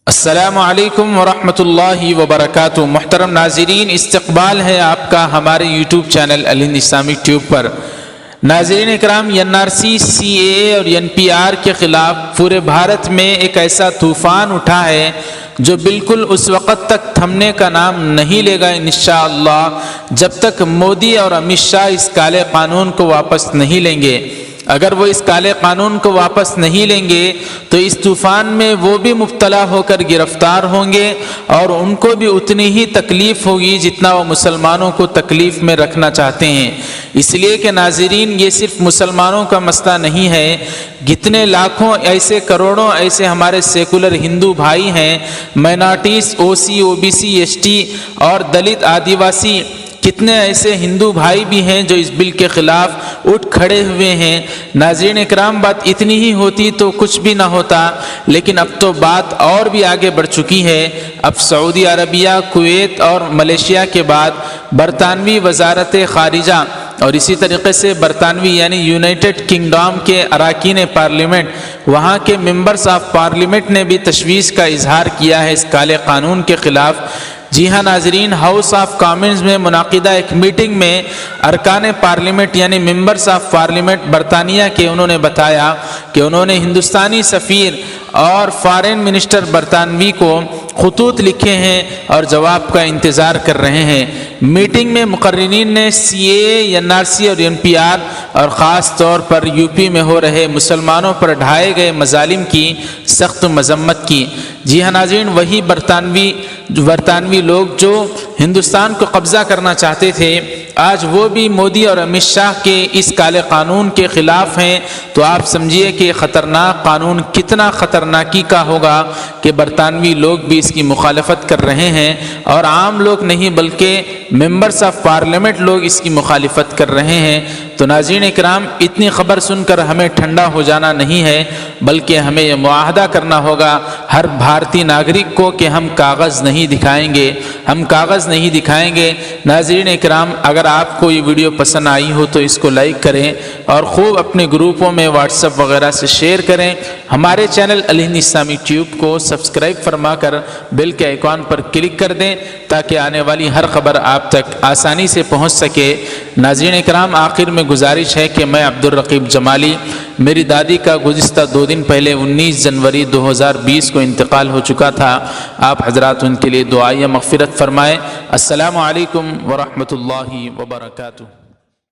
السلام علیکم ورحمۃ اللہ وبرکاتہ۔ محترم ناظرین، استقبال ہے آپ کا ہمارے یوٹیوب چینل الہند اسلامک ٹیوب پر۔ ناظرین اکرام، NRC CAA اور NPR کے خلاف پورے بھارت میں ایک ایسا طوفان اٹھا ہے جو بالکل اس وقت تک تھمنے کا نام نہیں لے گا انشاءاللہ جب تک مودی اور امت شاہ اس کالے قانون کو واپس نہیں لیں گے۔ اگر وہ اس کالے قانون کو واپس نہیں لیں گے تو اس طوفان میں وہ بھی مبتلا ہو کر گرفتار ہوں گے اور ان کو بھی اتنی ہی تکلیف ہوگی جتنا وہ مسلمانوں کو تکلیف میں رکھنا چاہتے ہیں۔ اس لیے کہ ناظرین، یہ صرف مسلمانوں کا مسئلہ نہیں ہے، کتنے لاکھوں ایسے کروڑوں ایسے ہمارے سیکولر ہندو بھائی ہیں، مائنارٹیز OC OBC ST اور دلت آدیواسی، کتنے ایسے ہندو بھائی بھی ہیں جو اس بل کے خلاف اٹھ کھڑے ہوئے ہیں۔ ناظرین اکرام، بات اتنی ہی ہوتی تو کچھ بھی نہ ہوتا، لیکن اب تو بات اور بھی آگے بڑھ چکی ہے۔ اب سعودی عربیہ، کویت اور ملیشیا کے بعد برطانوی وزارت خارجہ اور اسی طریقے سے برطانوی یعنی یونائٹڈ کنگڈم کے اراکین پارلیمنٹ، وہاں کے ممبرز آف پارلیمنٹ نے بھی تشویش کا اظہار کیا ہے اس کالے قانون کے خلاف۔ جی ہاں ناظرین، ہاؤس آف کامنز میں منعقدہ ایک میٹنگ میں ارکان پارلیمنٹ یعنی ممبرز آف پارلیمنٹ برطانیہ کے انہوں نے بتایا کہ انہوں نے ہندوستانی سفیر اور فارن منسٹر برطانوی کو خطوط لکھے ہیں اور جواب کا انتظار کر رہے ہیں۔ میٹنگ میں مقررین نے CAA، NRC اور NPR اور خاص طور پر UP میں ہو رہے مسلمانوں پر ڈھائے گئے مظالم کی سخت مذمت کی۔ جی ہاں ناظرین، وہی برطانوی لوگ جو ہندوستان کو قبضہ کرنا چاہتے تھے، آج وہ بھی مودی اور امت شاہ کے اس کالے قانون کے خلاف ہیں۔ تو آپ سمجھیے کہ خطرناک قانون کتنا خطرناکی کا ہوگا کہ برطانوی لوگ بھی اس کی مخالفت کر رہے ہیں، اور عام لوگ نہیں بلکہ ممبرز آف پارلیمنٹ لوگ اس کی مخالفت کر رہے ہیں۔ تو ناظرین اکرام، اتنی خبر سن کر ہمیں ٹھنڈا ہو جانا نہیں ہے، بلکہ ہمیں یہ معاہدہ کرنا ہوگا ہر بھارتی ناگرک کو کہ ہم کاغذ نہیں دکھائیں گے، ہم کاغذ نہیں دکھائیں گے۔ ناظرین اکرام، اگر آپ کو یہ ویڈیو پسند آئی ہو تو اس کو لائک کریں اور خوب اپنے گروپوں میں واٹس ایپ وغیرہ سے شیئر کریں۔ ہمارے چینل الہند اسلامک ٹیوب کو سبسکرائب فرما کر بیل کے آئیکن پر کلک کر دیں تاکہ آنے والی ہر خبر آپ تک آسانی سے پہنچ سکے۔ ناظرین اکرام، آخر میں گزارش ہے کہ میں عبدالرقیب جمالی، میری دادی کا گزشتہ 2 دن پہلے 19 جنوری 2020 کو انتقال ہو چکا تھا، آپ حضرات ان کے لیے دعائیں مغفرت فرمائیں۔ السلام علیکم ورحمۃ اللہ وبرکاتہ۔